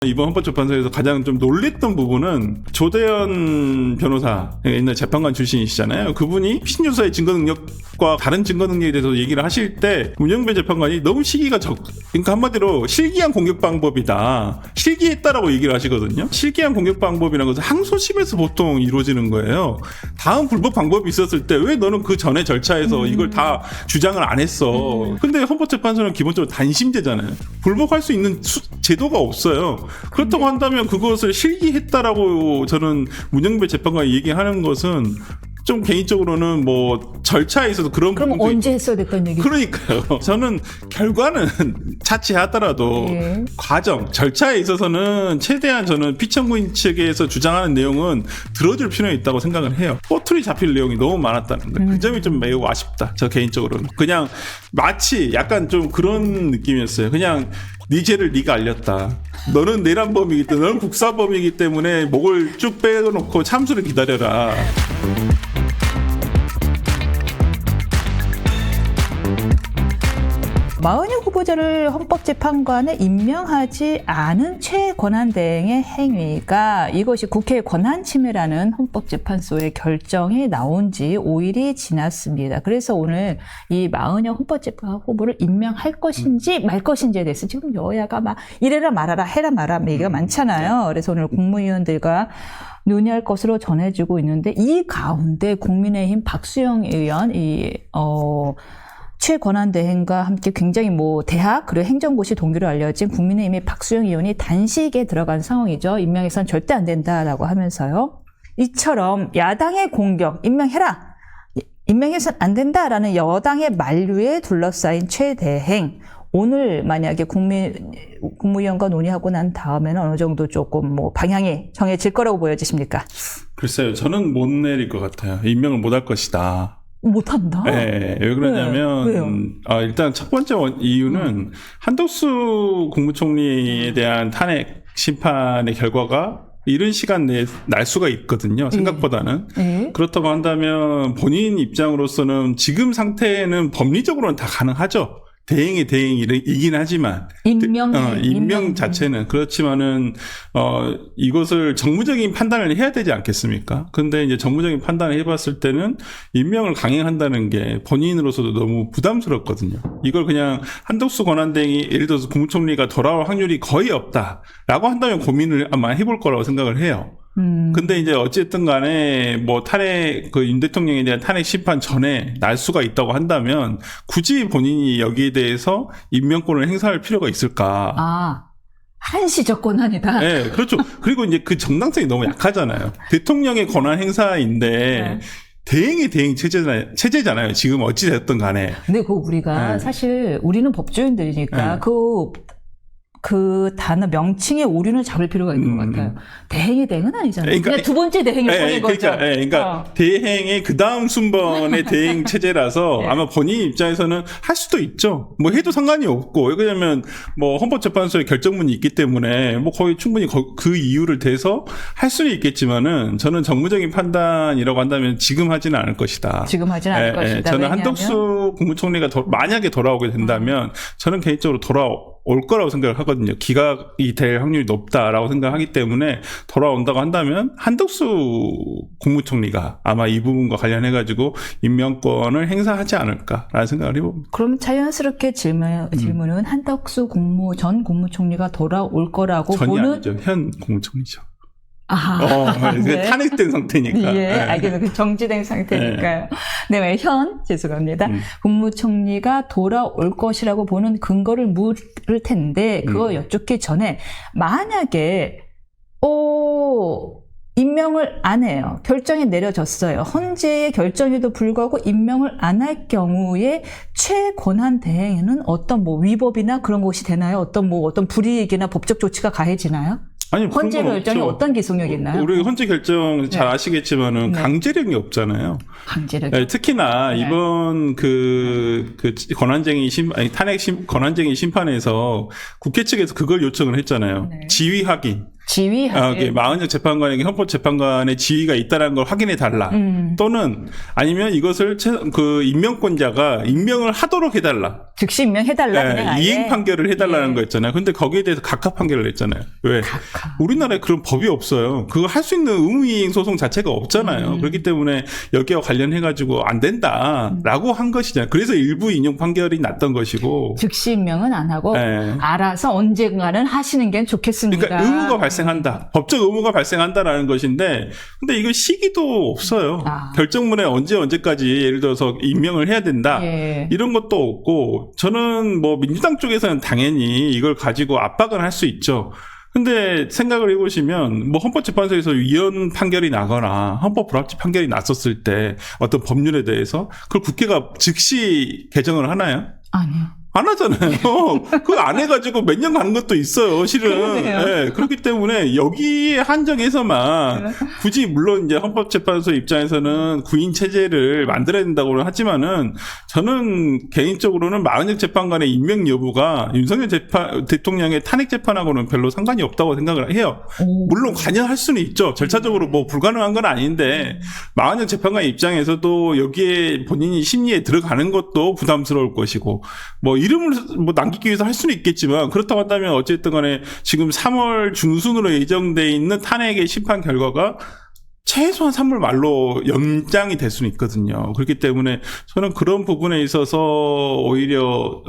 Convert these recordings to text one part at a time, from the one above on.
이번 헌법재판소에서 가장 좀 놀랬던 부분은 조대현 변호사, 옛날 재판관 출신이시잖아요. 그분이 피신조사의 증거 능력과 다른 증거 능력에 대해서 얘기를 하실 때 문영배 재판관이 너무 시기가 그러니까 한마디로 실기한 공격 방법이다. 실기했다라고 얘기를 하시거든요. 실기한 공격 방법이라는 것은 항소심에서 보통 이루어지는 거예요. 다음 불법 방법이 있었을 때 왜 너는 그 전에 절차에서 이걸 다 주장을 안 했어. 근데 헌법재판소는 기본적으로 단심제잖아요. 불법할 수 있는 제도가 없어요. 그렇다고 한다면 그것을 실기했다라고 저는 문영배 재판관이 얘기하는 것은 좀 개인적으로는 뭐 절차에 있어서 그런 그럼 언제 했어야 됐던 얘기죠? 그러니까요. 저는 결과는 차치하더라도 과정, 절차에 있어서는 최대한 저는 피청구인 측에서 주장하는 내용은 들어줄 필요가 있다고 생각을 해요. 꼬투리 잡힐 내용이 너무 많았다는 거. 그 점이 좀 매우 아쉽다. 저 개인적으로는. 그냥 마치 약간 좀 그런 느낌이었어요. 그냥 네 죄를 네가 알렸다. 너는 내란범이기 때문에, 너는 국사범이기 때문에 목을 쭉 빼놓고 참수를 기다려라. 마은영 후보자를 헌법재판관에 임명하지 않은 최권한대행의 행위가 이것이 국회 권한침해라는 헌법재판소의 결정이 나온 지 5일이 지났습니다. 그래서 오늘 이 마은영 헌법재판관 후보를 임명할 것인지 말 것인지에 대해서 지금 여야가 막 이래라 말아라 해라 말아 얘기가 많잖아요. 그래서 오늘 국무위원들과 논의할 것으로 전해지고 있는데 이 가운데 국민의힘 박수영 의원 최권한대행과 함께 굉장히 대학 그리고 행정고시 동기로 알려진 국민의힘의 박수영 의원이 단식에 들어간 상황이죠. 임명해서는 절대 안 된다라고 하면서요. 이처럼 야당의 공격, 임명해라! 임명해서는 안 된다라는 여당의 만류에 둘러싸인 최대행. 오늘 만약에 국무위원과 논의하고 난 다음에는 어느 정도 조금 방향이 정해질 거라고 보여지십니까? 글쎄요. 저는 못 내릴 것 같아요. 임명을 못 할 것이다. 못한다? 네. 왜 그러냐면, 왜요? 일단 첫 번째 이유는 한덕수 국무총리에 대한 탄핵 심판의 결과가 이른 시간 내에 날 수가 있거든요. 생각보다는. 그렇다고 한다면 본인 입장으로서는 지금 상태에는 법리적으로는 다 가능하죠. 대행의 대행이긴 하지만 임명 자체는 그렇지만은 이것을 정무적인 판단을 해야 되지 않겠습니까? 근데 이제 정무적인 판단을 해봤을 때는 임명을 강행한다는 게 본인으로서도 너무 부담스럽거든요. 이걸 그냥 한덕수 권한대행이 예를 들어서 국무총리가 돌아올 확률이 거의 없다라고 한다면 고민을 아마 해볼 거라고 생각을 해요. 근데 이제 어쨌든 간에 탄핵, 윤 대통령에 대한 탄핵 심판 전에 날 수가 있다고 한다면 굳이 본인이 여기에 대해서 임명권을 행사할 필요가 있을까? 한시적 권한이다. 네, 그렇죠. 그리고 이제 그 정당성이 너무 약하잖아요. 대통령의 권한 행사인데 대행의 대행 체제잖아요. 지금 어찌됐든 간에. 근데 우리가 사실 우리는 법조인들이니까 그 단어 명칭의 오류는 잡을 필요가 있는 것 같아요. 대행의 대행은 아니잖아요. 그냥 두 번째 대행일 뿐인 거죠. 그러니까 대행의 그 다음 순번의 대행 체제라서 아마 본인 입장에서는 할 수도 있죠. 해도 상관이 없고 왜냐면 헌법재판소의 결정문이 있기 때문에 거의 충분히 그 이유를 대서 할 수는 있겠지만은 저는 정무적인 판단이라고 한다면 지금 하지는 않을 것이다. 지금 하지는 않을 것이다. 저는 왜냐하면? 한덕수 국무총리가 만약에 돌아오게 된다면 저는 개인적으로 올 거라고 생각을 하거든요. 기각이 될 확률이 높다라고 생각하기 때문에 돌아온다고 한다면 한덕수 국무총리가 아마 이 부분과 관련해가지고 임명권을 행사하지 않을까라는 생각을 해봅니다. 그럼 자연스럽게 질문은 한덕수 전 국무총리가 돌아올 거라고 전이 보는? 아니죠. 현 국무총리죠. 네. 탄핵된 상태니까. 알겠습니다. 정지된 상태니까요. 죄송합니다. 국무총리가 돌아올 것이라고 보는 근거를 물을 텐데, 그거 여쭙기 전에, 만약에, 임명을 안 해요. 결정이 내려졌어요. 헌재의 결정에도 불구하고 임명을 안 할 경우에 최권한 대행에는 어떤 위법이나 그런 것이 되나요? 어떤 불이익이나 법적 조치가 가해지나요? 아니, 헌재 결정이 어떤 기속력이 있나요? 우리 헌재 결정 잘 아시겠지만은 강제력이 없잖아요. 강제력. 특히나 이번 탄핵 권한쟁의 심판에서 국회 측에서 그걸 요청을 했잖아요. 지위 확인. 지휘하게. 마흔역 재판관에게 헌법재판관의 지위가 있다는 걸 확인해 달라. 또는 아니면 이것을 그 임명권자가 임명을 하도록 해달라. 즉시 임명해달라. 그냥 아예. 이행 판결을 해달라는 거였잖아요. 근데 거기에 대해서 각하 판결을 했잖아요. 왜? 우리나라에 그런 법이 없어요. 그거 할 수 있는 의무이행 소송 자체가 없잖아요. 그렇기 때문에 여기와 관련해가지고 안 된다라고 한 것이잖아요. 그래서 일부 인용 판결이 났던 것이고. 즉시 임명은 안 하고 알아서 언젠가는 하시는 게 좋겠습니다. 그러니까 의무가 발생한다. 법적 의무가 발생한다라는 것인데 근데 이거 시기도 없어요. 결정문에 언제까지 예를 들어서 임명을 해야 된다. 이런 것도 없고 저는 뭐 민주당 쪽에서는 당연히 이걸 가지고 압박은 할 수 있죠. 근데 생각을 해보시면 뭐 헌법재판소에서 위헌 판결이 나거나 헌법 불합치 판결이 났었을 때 어떤 법률에 대해서 그걸 국회가 즉시 개정을 하나요? 아니요. 안 하잖아요. 그거 안 해가지고 몇 년 가는 것도 있어요, 실은. 네, 그렇기 때문에 여기에 한정해서만 굳이 물론 이제 헌법재판소 입장에서는 구인 체제를 만들어야 된다고는 하지만은 저는 개인적으로는 마흔역 재판관의 임명 여부가 윤석열 대통령의 탄핵 재판하고는 별로 상관이 없다고 생각을 해요. 물론 관여할 수는 있죠. 절차적으로 뭐 불가능한 건 아닌데 마흔역 재판관 입장에서도 여기에 본인이 심리에 들어가는 것도 부담스러울 것이고 뭐 이름을 뭐 남기기 위해서 할 수는 있겠지만 그렇다고 한다면 어쨌든 간에 지금 3월 중순으로 예정돼 있는 탄핵의 심판 결과가 최소한 3월 말로 연장이 될 수는 있거든요. 그렇기 때문에 저는 그런 부분에 있어서 오히려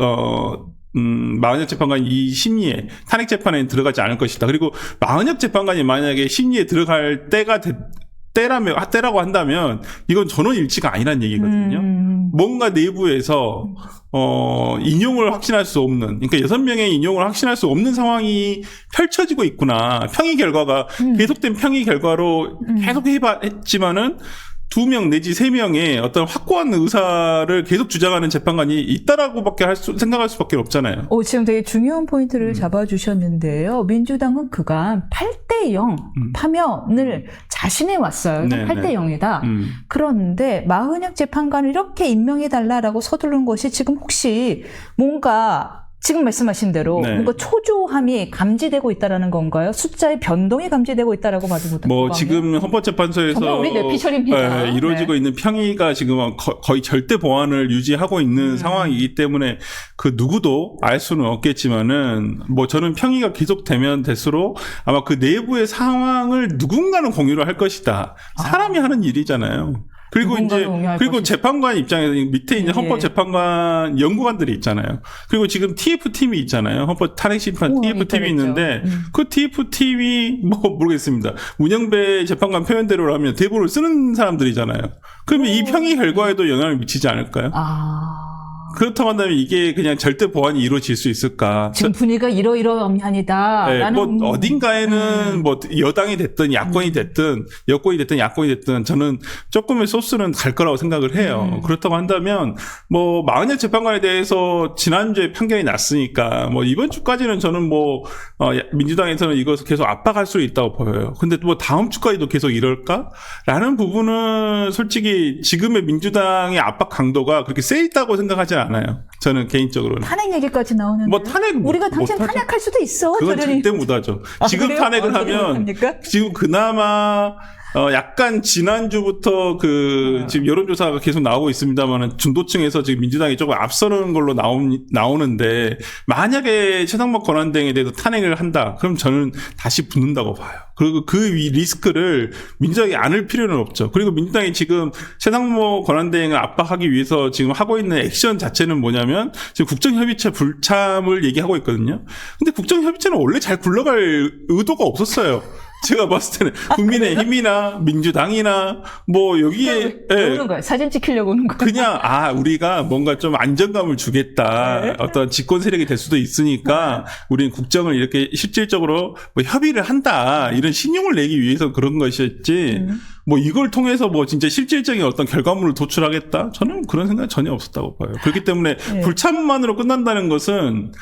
마흔역 재판관이 이 심리에 탄핵 재판에 들어가지 않을 것이다. 그리고 마흔역 재판관이 만약에 심리에 들어갈 때라고 한다면 이건 전원일치가 아니란 얘기거든요. 뭔가 내부에서 인용을 확신할 수 없는, 그러니까 6명의 인용을 확신할 수 없는 상황이 펼쳐지고 있구나. 평의 결과가 계속된 평의 결과로 계속 했지만은 2명 내지 3명의 어떤 확고한 의사를 계속 주장하는 재판관이 있다라고밖에 생각할 수밖에 없잖아요. 지금 되게 중요한 포인트를 잡아주셨는데요. 민주당은 그간 8대0 파면을 자신해 왔어요. 8대0이다. 그런데 마흔역 재판관을 이렇게 임명해달라라고 서두르는 것이 지금 혹시 뭔가 지금 말씀하신 대로 뭔가 초조함이 감지되고 있다라는 건가요? 숫자의 변동이 감지되고 있다라고 봐도 못합니다. 뭐 지금 헌법재판소에서 정말 우리 뇌피셜입니다. 이루어지고 있는 평의가 지금 거의 절대 보완을 유지하고 있는 상황이기 때문에 그 누구도 알 수는 없겠지만은 뭐 저는 평의가 계속되면 될수록 아마 그 내부의 상황을 누군가는 공유를 할 것이다. 사람이 하는 일이잖아요. 그리고 재판관 입장에서 밑에 이제 헌법재판관 연구관들이 있잖아요. 그리고 지금 TF팀이 있잖아요. 헌법 탄핵심판 TF팀이 있는데 그 TF팀이 뭐 모르겠습니다. 문영배 재판관 표현대로라면 대부를 쓰는 사람들이잖아요. 그러면 이 평의 결과에도 영향을 미치지 않을까요? 그렇다고 한다면 이게 그냥 절대 보완이 이루어질 수 있을까? 지금 분위기가 이러이러합니다. 네, 뭐 어딘가에는 뭐 여당이 됐든 야권이 됐든 여권이 됐든 저는 조금의 소스는 갈 거라고 생각을 해요. 그렇다고 한다면 뭐 마흔역 재판관에 대해서 지난주에 판결이 났으니까 뭐 이번 주까지는 저는 뭐 민주당에서는 이것을 계속 압박할 수 있다고 보여요. 근데 뭐 다음 주까지도 계속 이럴까? 라는 부분은 솔직히 지금의 민주당의 압박 강도가 그렇게 세 있다고 생각하지 않아요. 저는 개인적으로는. 탄핵 얘기까지 나오는데. 뭐 탄핵 우리가 당장 탄핵할 수도 있어. 그건 절대 못하죠. 지금 그래요? 탄핵을 하면 지금 그나마 약간 지난주부터 지금 여론조사가 계속 나오고 있습니다만은 중도층에서 지금 민주당이 조금 앞서는 걸로 나오는데 만약에 최상목 권한대행에 대해서 탄핵을 한다. 그럼 저는 다시 붙는다고 봐요. 그리고 그 리스크를 민주당이 안을 필요는 없죠. 그리고 민주당이 지금 최상목 권한대행을 압박하기 위해서 지금 하고 있는 액션 자체는 뭐냐면 지금 국정협의체 불참을 얘기하고 있거든요. 근데 국정협의체는 원래 잘 굴러갈 의도가 없었어요. 제가 봤을 때는 국민의힘이나 민주당이나 뭐 여기에 오는 거예요. 사진 찍히려고 오는 거예요. 그냥 우리가 뭔가 좀 안정감을 주겠다. 어떤 집권 세력이 될 수도 있으니까 우리는 국정을 이렇게 실질적으로 뭐 협의를 한다. 이런 신용을 내기 위해서 그런 것이었지. 뭐 이걸 통해서 뭐 진짜 실질적인 어떤 결과물을 도출하겠다? 저는 그런 생각이 전혀 없었다고 봐요. 그렇기 때문에 불참만으로 끝난다는 것은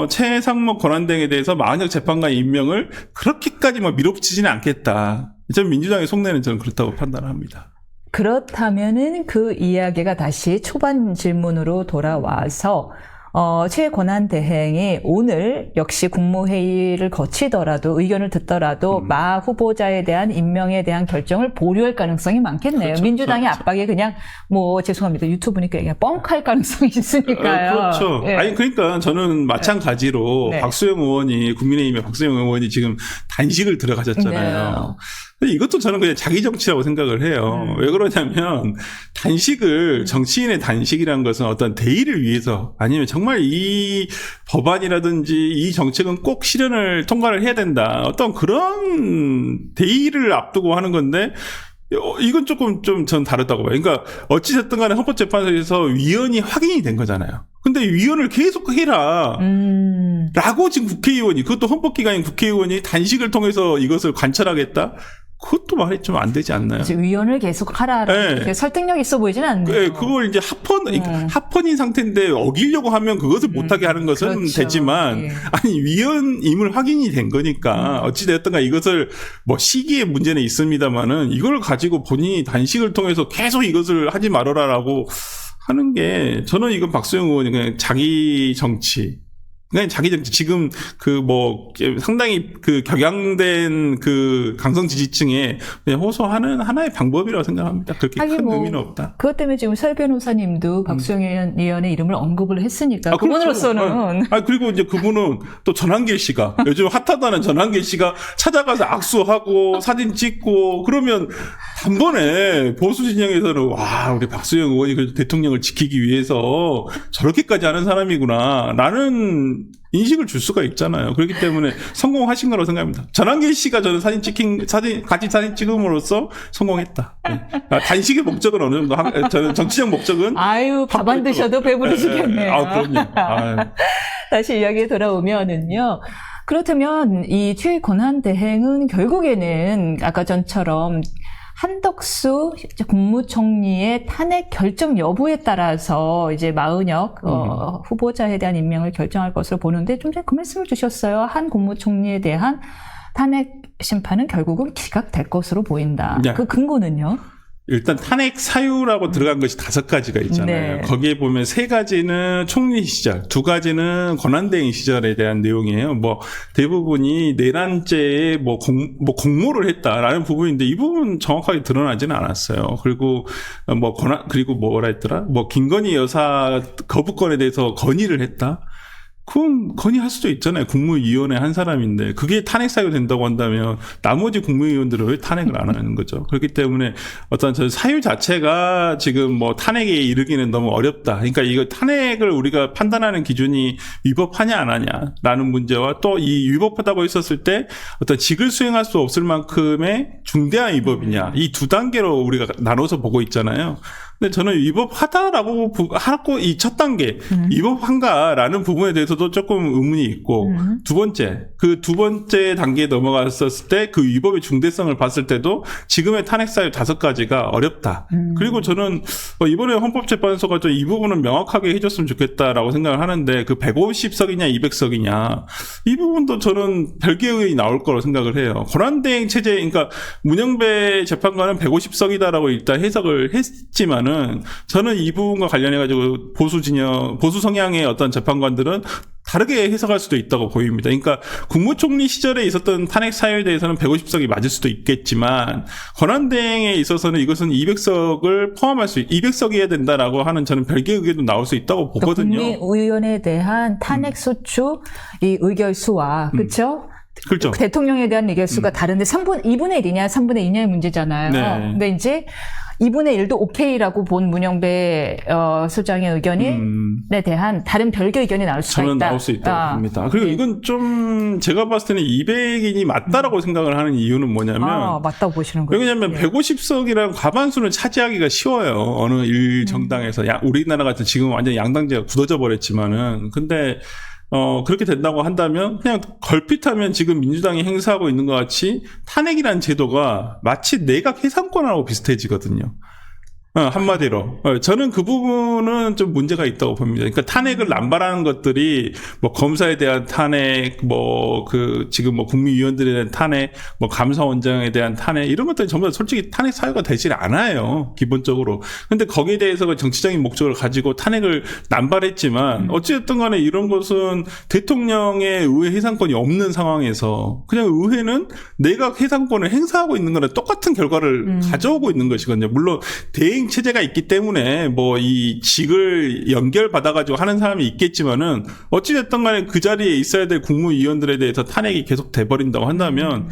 최상목 권한대행에 대해서 마흔역 재판관 임명을 그렇게까지 막 밀어붙이지는 않겠다. 전 민주당의 속내는 저는 그렇다고 판단을 합니다. 그렇다면은 그 이야기가 다시 초반 질문으로 돌아와서 최고난대행이 오늘 역시 국무회의를 거치더라도 의견을 듣더라도 마 후보자에 대한 임명에 대한 결정을 보류할 가능성이 많겠네요. 그렇죠. 민주당의 그렇죠. 압박에 그냥 뭐 죄송합니다. 유튜브니까 그냥 뻥할 가능성이 있으니까요. 그렇죠. 예. 아니 그러니까 저는 마찬가지로 네. 박수영 의원이 국민의힘의 박수영 의원이 지금 단식을 들어가셨잖아요. 근데 이것도 저는 그냥 자기 정치라고 생각을 해요. 왜 그러냐면 단식을 정치인의 단식이라는 것은 어떤 대의를 위해서 아니면 정말 이 법안이라든지 이 정책은 꼭 실현을 통과를 해야 된다. 어떤 그런 대의를 앞두고 하는 건데 이건 조금 좀 전 다르다고 봐요. 그러니까 어찌됐든 간에 헌법재판소에서 위헌이 확인이 된 거잖아요. 근데 위헌을 계속 해라. 라고 지금 국회의원이, 그것도 헌법기관인 국회의원이 단식을 통해서 이것을 관철하겠다? 그것도 말이 좀 안 되지 않나요? 이제 위헌을 계속 하라라는 네. 설득력 있어 보이지는 않네요. 네, 그걸 이제 합헌인 상태인데 어기려고 하면 그것을 못하게 하는 것은 그렇죠. 되지만, 예. 아니, 위헌임을 확인이 된 거니까, 어찌되었던가 이것을 뭐 시기의 문제는 있습니다만은 이걸 가지고 본인이 단식을 통해서 계속 이것을 하지 말아라라고 하는 게, 저는 이건 박수영 의원이 그냥 자기 정치, 그냥 자기 정치, 지금 상당히 격양된 강성 지지층에 그냥 호소하는 하나의 방법이라고 생각합니다. 그렇게 하긴 큰 뭐 의미는 없다. 그것 때문에 지금 설 변호사님도 박수영 의원의 이름을 언급을 했으니까 그분으로서는 그렇죠. 그리고 이제 그분은 또 전한길 씨가 요즘 핫하다는 전한길 씨가 찾아가서 악수하고 사진 찍고 그러면 단번에 보수 진영에서는 와, 우리 박수영 의원이 그래도 대통령을 지키기 위해서 저렇게까지 하는 사람이구나 라는 인식을 줄 수가 있잖아요. 그렇기 때문에 성공하신 거라고 생각합니다. 전한길 씨가 저는 같이 사진 찍음으로써 성공했다. 네. 단식의 목적은 어느 정도, 저는 정치적 목적은. 아유, 밥 안 드셔도 배부르시겠네요. 그럼요. 아유. 다시 이야기에 돌아오면은요. 그렇다면 이 최고난대행은 결국에는 아까 전처럼 한덕수 국무총리의 탄핵 결정 여부에 따라서 이제 마은혁 후보자에 대한 임명을 결정할 것으로 보는데 좀 전에 그 말씀을 주셨어요. 한 국무총리에 대한 탄핵 심판은 결국은 기각될 것으로 보인다. 네. 그 근거는요? 일단 탄핵 사유라고 들어간 것이 5가지가 있잖아요. 네. 거기에 보면 3가지는 총리 시절, 2가지는 권한대행 시절에 대한 내용이에요. 대부분이 내란죄에 공모를 했다라는 부분인데 이 부분은 정확하게 드러나지는 않았어요. 그리고 뭐라 했더라? 김건희 여사 거부권에 대해서 건의를 했다. 그건 건의할 수도 있잖아요. 국무위원회 한 사람인데 그게 탄핵 사유가 된다고 한다면 나머지 국무위원들은 왜 탄핵을 안 하는 거죠. 그렇기 때문에 어떤 저 사유 자체가 지금 탄핵에 이르기는 너무 어렵다. 그러니까 이거 탄핵을 우리가 판단하는 기준이 위법하냐 안 하냐라는 문제와 또 이 위법하다고 했었을 때 어떤 직을 수행할 수 없을 만큼의 중대한 위법이냐 이 2단계로 우리가 나눠서 보고 있잖아요. 근데 저는 위법하다라고 하고 이 첫 단계 위법한가라는 부분에 대해서도 조금 의문이 있고 두 번째 단계에 넘어갔었을 때 그 위법의 중대성을 봤을 때도 지금의 탄핵 사유 5가지가 어렵다. 그리고 저는 이번에 헌법재판소가 좀 이 부분은 명확하게 해줬으면 좋겠다라고 생각을 하는데 그 150석이냐 200석이냐 이 부분도 저는 별개의 의견이 나올 거라고 생각을 해요. 권한대행 체제, 그러니까 문영배 재판관은 150석이다라고 일단 해석을 했지만 저는 이 부분과 관련해가지고 보수 성향의 어떤 재판관들은 다르게 해석할 수도 있다고 보입니다. 그러니까 국무총리 시절에 있었던 탄핵 사유에 대해서는 150석이 맞을 수도 있겠지만 권한대행에 있어서는 이것은 200석을 포함할 200석이어야 된다라고 하는 저는 별개의 의견도 나올 수 있다고 보거든요. 국무위원회에 대한 탄핵 소추 이 의결수와 그렇죠? 그렇죠. 대통령에 대한 의결수가 다른데 2분의 1이냐 3분의 2냐의 문제잖아요. 네. 근데 이제 2분의 1도 오케이라고 본 문영배 소장의 의견에 대한 다른 별개 의견이 나올 수가 저는 있다. 나올 수 있다고 봅니다. 그리고 이건 좀 제가 봤을 때는 200인이 맞다라고 생각을 하는 이유는 뭐냐면 맞다고 보시는 거예요. 왜냐하면 150석이라는 과반수는 차지하기가 쉬워요. 어느 일 정당에서. 우리나라 같은 지금 완전 양당제가 굳어져 버렸지만은 근데 그렇게 된다고 한다면 그냥 걸핏하면 지금 민주당이 행사하고 있는 것 같이 탄핵이라는 제도가 마치 내각 해상권하고 비슷해지거든요. 한마디로. 저는 그 부분은 좀 문제가 있다고 봅니다. 그러니까 탄핵을 남발하는 것들이 뭐 검사에 대한 탄핵, 지금 국무위원들에 대한 탄핵, 감사원장에 대한 탄핵, 이런 것들이 전부 다 솔직히 탄핵 사유가 되질 않아요. 기본적으로. 근데 거기에 대해서 정치적인 목적을 가지고 탄핵을 남발했지만, 어찌됐든 간에 이런 것은 대통령의 의회 해상권이 없는 상황에서 그냥 의회는 내각 해상권을 행사하고 있는 거랑 똑같은 결과를 가져오고 있는 것이거든요. 물론 대행 체제가 있기 때문에 이 직을 연결받아가지고 하는 사람이 있겠지만은 어찌됐든 간에 그 자리에 있어야 될 국무위원들에 대해서 탄핵이 계속 돼버린다고 한다면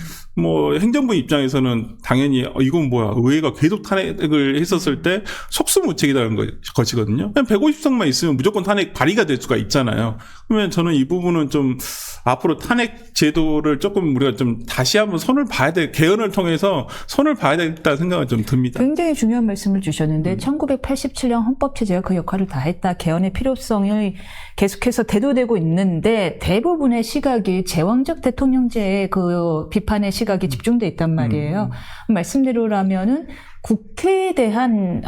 행정부 입장에서는 당연히 이건 뭐야, 의회가 계속 탄핵을 했었을 때 속수무책이라는 것이거든요. 그냥 150석만 있으면 무조건 탄핵 발의가 될 수가 있잖아요. 그러면 저는 이 부분은 좀 앞으로 탄핵 제도를 조금 우리가 좀 다시 한번 개헌을 통해서 손을 봐야 되겠다는 생각은 좀 듭니다. 굉장히 중요한 말씀을 주셨는데 1987년 헌법체제가 그 역할을 다했다. 개헌의 필요성이 계속해서 대두되고 있는데 대부분의 시각이 제왕적 대통령제의 그 비판의 시각이 집중돼 있단 말이에요. 말씀대로라면은 국회에 대한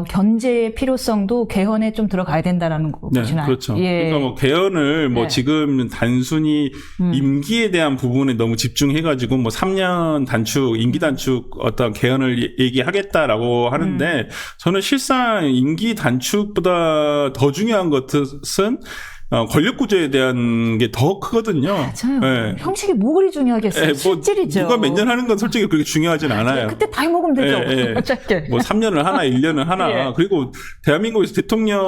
견제의 필요성도 개헌에 좀 들어가야 된다라는 거죠. 네, 그렇죠. 예. 그러니까 개헌을 네. 지금 단순히 임기에 대한 부분에 너무 집중해가지고 3년 단축, 임기 단축 어떤 개헌을 얘기하겠다라고 하는데 저는 실상 임기 단축보다 더 중요한 것은 권력 구조에 대한 게 더 크거든요. 맞아요. 네. 형식이 뭐 그리 중요하겠어요. 실질이죠. 누가 몇 년 하는 건 솔직히 그렇게 중요하진 않아요. 그때 다 해먹으면 되죠. 짧게. 3년을 하나, 1년을 하나. 예. 그리고 대한민국에서 대통령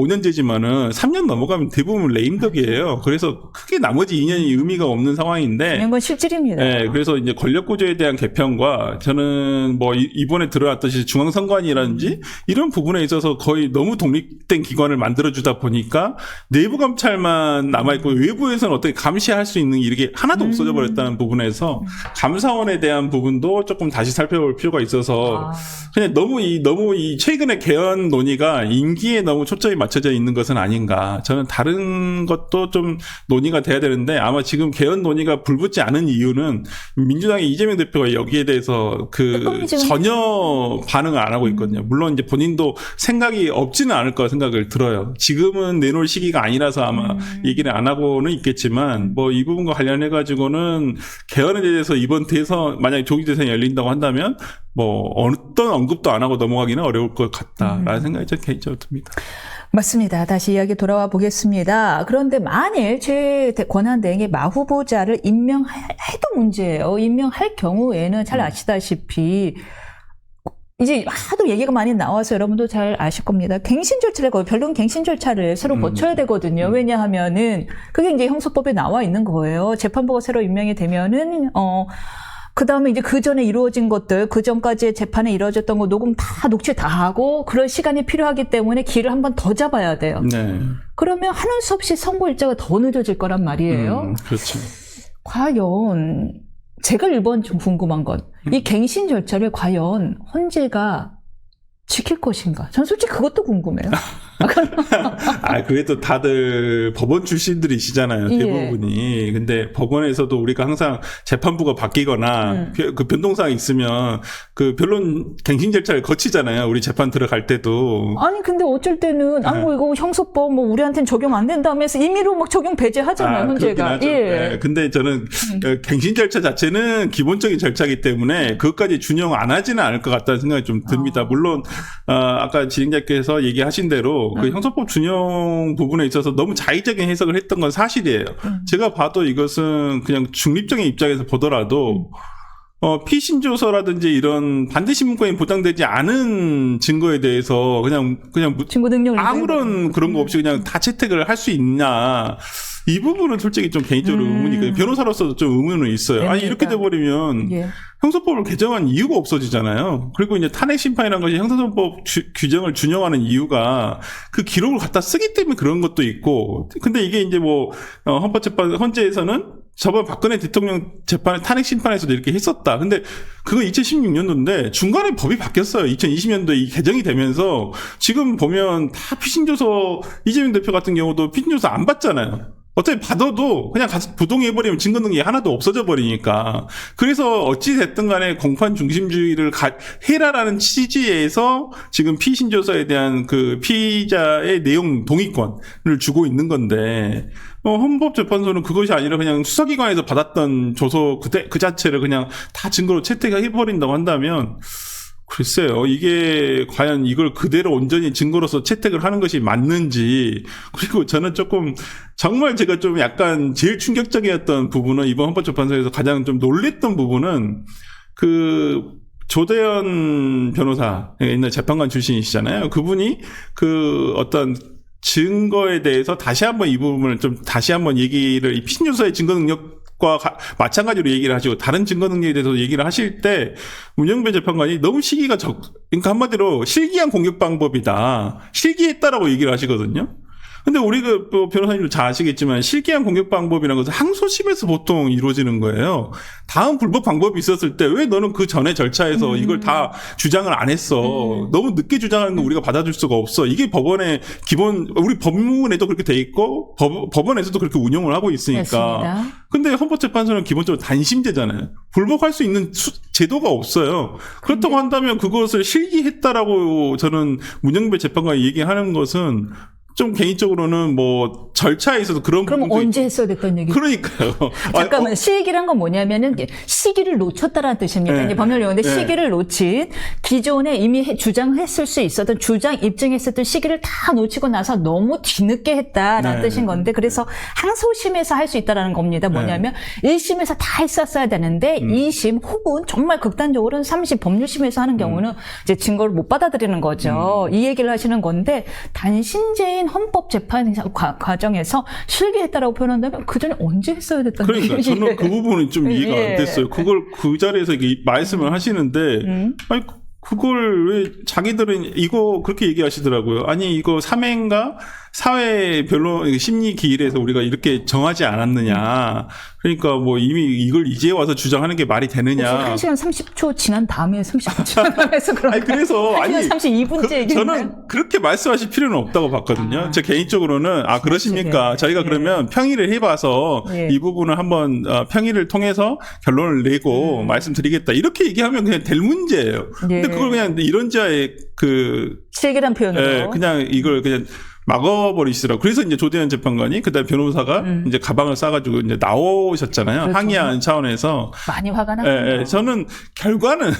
5년제지만은 3년 넘어가면 대부분 레임덕이에요. 그래서 크게 나머지 2년이 의미가 없는 상황인데. 중요한 건 실질입니다. 네, 그래서 이제 권력 구조에 대한 개편과 저는 이번에 들어왔듯이 중앙선관위라든지 이런 부분에 있어서 거의 너무 독립된 기관을 만들어주다 보니까 내부 감찰만 남아있고 외부에서는 어떻게 감시할 수 있는 이게 하나도 없어져 버렸다는 부분에서 감사원에 대한 부분도 조금 다시 살펴볼 필요가 있어서 그냥 너무 이 최근의 개헌 논의가 임기에 너무 초점이 맞춰져 있는 것은 아닌가. 저는 다른 것도 좀 논의가 돼야 되는데 아마 지금 개헌 논의가 불붙지 않은 이유는 민주당의 이재명 대표가 여기에 대해서 전혀 반응을 안 하고 있거든요. 물론 이제 본인도 생각이 없지는 않을 거라 생각을 들어요. 지금은 내놓을 시기가 아니라서 아마 얘기를 안 하고는 있겠지만 이 부분과 관련해 가지고는 개헌에 대해서 이번 대선 만약에 조기 대선이 열린다고 한다면 어떤 언급도 안 하고 넘어가기는 어려울 것 같다라는 생각이 좀 개인적으로 듭니다. 맞습니다. 다시 이야기 돌아와 보겠습니다. 그런데 만일 권한대행의 마후보자를 임명해도 문제예요. 임명할 경우에는 잘 아시다시피 이제 하도 얘기가 많이 나와서 여러분도 잘 아실 겁니다. 변론 갱신 절차를 새로 거쳐야 되거든요. 왜냐하면은 그게 이제 형사법에 나와 있는 거예요. 재판부가 새로 임명이 되면은 그 다음에 이제 그 전에 이루어진 것들, 그 전까지 재판에 이루어졌던 거 녹취 다 하고 그럴 시간이 필요하기 때문에 길을 한 번 더 잡아야 돼요. 네. 그러면 하는 수 없이 선고 일자가 더 늦어질 거란 말이에요. 그렇죠. 과연 제가 1번 좀 궁금한 건 이 갱신 절차를 과연 헌재가 지킬 것인가? 전 솔직히 그것도 궁금해요. 그래도 다들 법원 출신들이시잖아요, 대부분이. 예. 근데 법원에서도 우리가 항상 재판부가 바뀌거나 그 변동사항이 있으면 그 변론 갱신 절차를 거치잖아요, 우리 재판 들어갈 때도. 아니, 근데 어쩔 때는, 이거 형사법 우리한테는 적용 안 된다면서 임의로 막 적용 배제하잖아요, 헌재가. 예. 네, 근데 저는 갱신 절차 자체는 기본적인 절차이기 때문에 그것까지 준용 안 하지는 않을 것 같다는 생각이 좀 듭니다. 물론, 아까 진행자께서 얘기하신 대로 그 형사법 준용 부분에 있어서 너무 자의적인 해석을 했던 건 사실이에요. 제가 봐도 이것은 그냥 중립적인 입장에서 보더라도 피신조서라든지 이런 반대신문권이 보장되지 않은 증거에 대해서 그냥 증거 능력을 아무런 그런 거 없이 그냥 다 채택을 할 수 있냐. 이 부분은 솔직히 좀 개인적으로 의문이 있거든요. 변호사로서도 좀 의문은 있어요. 아니, 이렇게 돼버리면 형사법을 개정한 이유가 없어지잖아요. 그리고 이제 탄핵 심판이라는 것이 형사소송법 규정을 준용하는 이유가 그 기록을 갖다 쓰기 때문에 그런 것도 있고. 근데 이게 이제 헌재에서는 저번 박근혜 대통령 재판에 탄핵 심판에서도 이렇게 했었다. 근데 그거 2016년도인데 중간에 법이 바뀌었어요. 2020년도에 이 개정이 되면서 지금 보면 다 피신조서 이재명 대표 같은 경우도 피신조서 안 받잖아요. 어차피 받아도 그냥 가서 부동해버리면 증거 능력이 하나도 없어져 버리니까. 그래서 어찌 됐든 간에 공판 중심주의를 해라라는 취지에서 지금 피신조서에 대한 그 피의자의 내용 동의권을 주고 있는 건데, 헌법재판소는 그것이 아니라 그냥 수사기관에서 받았던 조서 그 자체를 그냥 다 증거로 채택해버린다고 한다면, 글쎄요, 이게 과연 이걸 그대로 온전히 증거로서 채택을 하는 것이 맞는지. 그리고 저는 조금 정말 제가 좀 약간 제일 충격적이었던 부분은 이번 헌법재판소에서 가장 좀 놀랬던 부분은 그 조대현 변호사, 옛날 재판관 출신이시잖아요. 그분이 그 어떤 증거에 대해서 다시 한번 이 부분을 좀 다시 한번 얘기를, 이 피신조서의 증거 능력과 마찬가지로 얘기를 하시고 다른 증거 능력에 대해서 얘기를 하실 때 문영배 재판관이 너무 시기가 그러니까 한마디로 실기한 공격 방법이다, 실기했다라고 얘기를 하시거든요. 근데 우리 그 변호사님도 잘 아시겠지만 실기한 공격 방법이라는 것은 항소심에서 보통 이루어지는 거예요. 다음 불법 방법이 있었을 때 왜 너는 그 전에 절차에서 이걸 다 주장을 안 했어. 너무 늦게 주장하는 건 우리가 받아줄 수가 없어. 이게 법원의 기본, 우리 법문에도 그렇게 돼 있고 법원에서도 그렇게 운영을 하고 있으니까. 맞습니다. 근데 헌법재판소는 기본적으로 단심제잖아요. 불복할 수 있는 제도가 없어요. 그렇다고 한다면 그것을 실기했다라고 저는 문영배 재판관이 얘기하는 것은 좀 개인적으로는 뭐 절차에 있어서 그런 그럼 부분도 언제 했어야 됐던 얘기? 그러니까요. 잠깐만, 실기란 건 뭐냐면은 시기를 놓쳤다라는 뜻입니다. 네. 이제 법률용어인데 네. 시기를 놓친, 기존에 이미 주장했을 수 있었던, 주장 입증했었던 시기를 다 놓치고 나서 너무 뒤늦게 했다라는 네. 뜻인 건데, 그래서 항소심에서 할 수 있다라는 겁니다. 뭐냐면 1심에서 다 했었어야 되는데 2심 혹은 정말 극단적으로는 3심 법률심에서 하는 경우는 이제 증거를 못 받아들이는 거죠. 이 얘기를 하시는 건데, 단심제인 헌법재판 과정에서 실기했다라고 표현한다면 그 전에 언제 했어야 됐다는 그러니까 얘기예요. 저는 그 부분이 좀 이해가 예. 안 됐어요. 그걸 그 자리에서 이렇게 말씀을 하시는데 아니 그걸 왜 자기들은 이거 그렇게 얘기하시더라고요. 아니 이거 사회인가 사회 변론 심리 기일에서 우리가 이렇게 정하지 않았느냐. 그러니까 뭐 이미 이걸 이제 와서 주장하는 게 말이 되느냐. 1시간 30초 지난 다음에 30초 지난 다음에서 그런 아니 그래서 1시간 32분째 얘기했나요? 저는 그렇게 말씀하실 필요는 없다고 봤거든요. 제 개인적으로는 그러십니까? 저희가 그러면 평의를 해봐서 이 부분을 한번 평의를 통해서 결론을 내고 말씀드리겠다. 이렇게 얘기하면 그냥 될 문제예요. 근데 그걸 그냥 이런자의 실기란 표현으로 그냥 이걸 그냥 막아버리시더라고요. 그래서 이제 조대현 재판관이 그다음에 변호사가 이제 가방을 싸가지고 이제 나오셨잖아요. 그렇죠. 항의하는 차원에서. 많이 화가 나요. 저는 결과는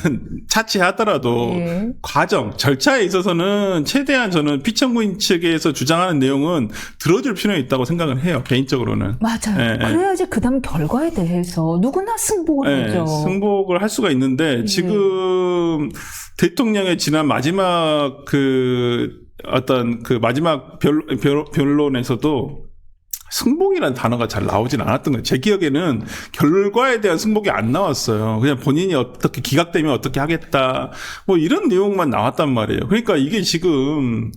차치하더라도 과정, 절차에 있어서는 최대한 저는 피청구인 측에서 주장하는 내용은 들어줄 필요는 있다고 생각을 해요. 개인적으로는. 맞아요. 그래야지 그다음 결과에 대해서 누구나 승복을 하죠. 승복을 할 수가 있는데 지금 대통령의 지난 마지막 마지막 변론에서도 승복이라는 단어가 잘 나오진 않았던 거예요. 제 기억에는 결과에 대한 승복이 안 나왔어요. 그냥 본인이 어떻게 기각되면 어떻게 하겠다. 뭐 이런 내용만 나왔단 말이에요. 그러니까 이게 지금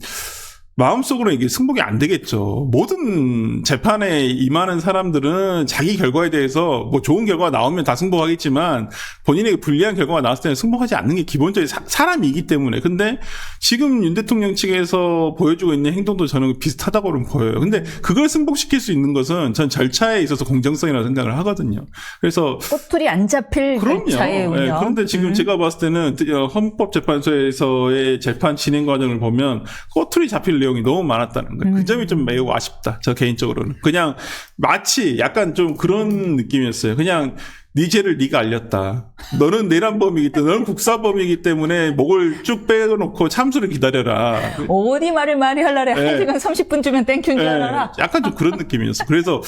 마음속으로 이게 승복이 안 되겠죠. 모든 재판에 임하는 사람들은 자기 결과에 대해서 뭐 좋은 결과가 나오면 다 승복하겠지만 본인에게 불리한 결과가 나왔을 때는 승복하지 않는 게 기본적인 사람이기 때문에. 근데 지금 윤 대통령 측에서 보여주고 있는 행동도 저는 비슷하다고는 보여요. 근데 그걸 승복시킬 수 있는 것은 전 절차에 있어서 공정성이라고 생각을 하거든요. 그래서 꼬투리 안 잡힐 절차의 운영. 그런데 지금 제가 봤을 때는 헌법재판소에서의 재판 진행 과정을 보면 꼬투리 잡힐 내용이 너무 많았다는 거예요. 그 점이 좀 매우 아쉽다. 저 개인적으로는. 그냥 마치 약간 좀 그런 느낌이었어요. 그냥 네 죄를 네가 알렸다. 너는 내란범이기 때문에, 너는 국사범이기 때문에 목을 쭉 빼놓고 참수를 기다려라. 어디 말을 많이 하려래. 1시간 30분 주면 땡큐인 줄 알아라. 약간 좀 그런 느낌이었어. 그래서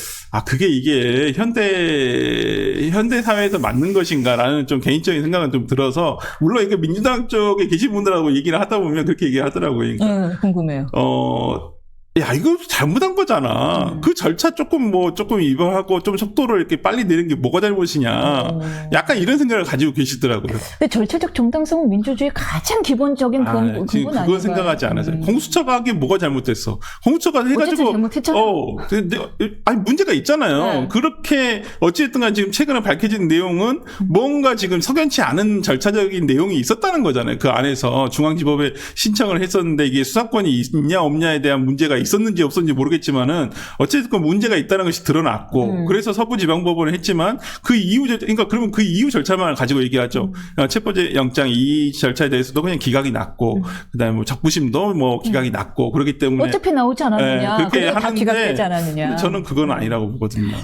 그게 이게 현대 사회에서 맞는 것인가라는 좀 개인적인 생각은 좀 들어서, 물론 이게 민주당 쪽에 계신 분들하고 얘기를 하다 보면 그렇게 얘기하더라고요. 그러니까. 궁금해요. 야, 이거 잘못한 거잖아. 그 절차 조금 위반하고 좀 속도를 이렇게 빨리 내는 게 뭐가 잘못이냐. 약간 이런 생각을 가지고 계시더라고요. 근데 절차적 정당성은 민주주의 가장 기본적인 근본 지금 그건 아닌가요? 생각하지 않았어요. 공수처가 하기에 뭐가 잘못됐어. 공수처가 해가지고. 잘못했잖아. 근데, 문제가 있잖아요. 네. 그렇게, 어찌됐든 간 지금 최근에 밝혀진 내용은 뭔가 지금 석연치 않은 절차적인 내용이 있었다는 거잖아요. 그 안에서 중앙지법에 신청을 했었는데 이게 수사권이 있냐 없냐에 대한 문제가 있었는지 없었는지 모르겠지만은 어쨌든 문제가 있다는 것이 드러났고 그래서 서부지방법원을 했지만 그 이후 그러니까 그러면 그 이후 절차만 가지고 얘기하죠. 체포제 영장 이 절차에 대해서도 그냥 기각이 났고 그다음에 뭐 적부심도 뭐 기각이 났고 그러기 때문에 어차피 나오지 않았느냐. 그렇게 다 하는데 기각되지 않았느냐. 저는 그건 아니라고 보거든요.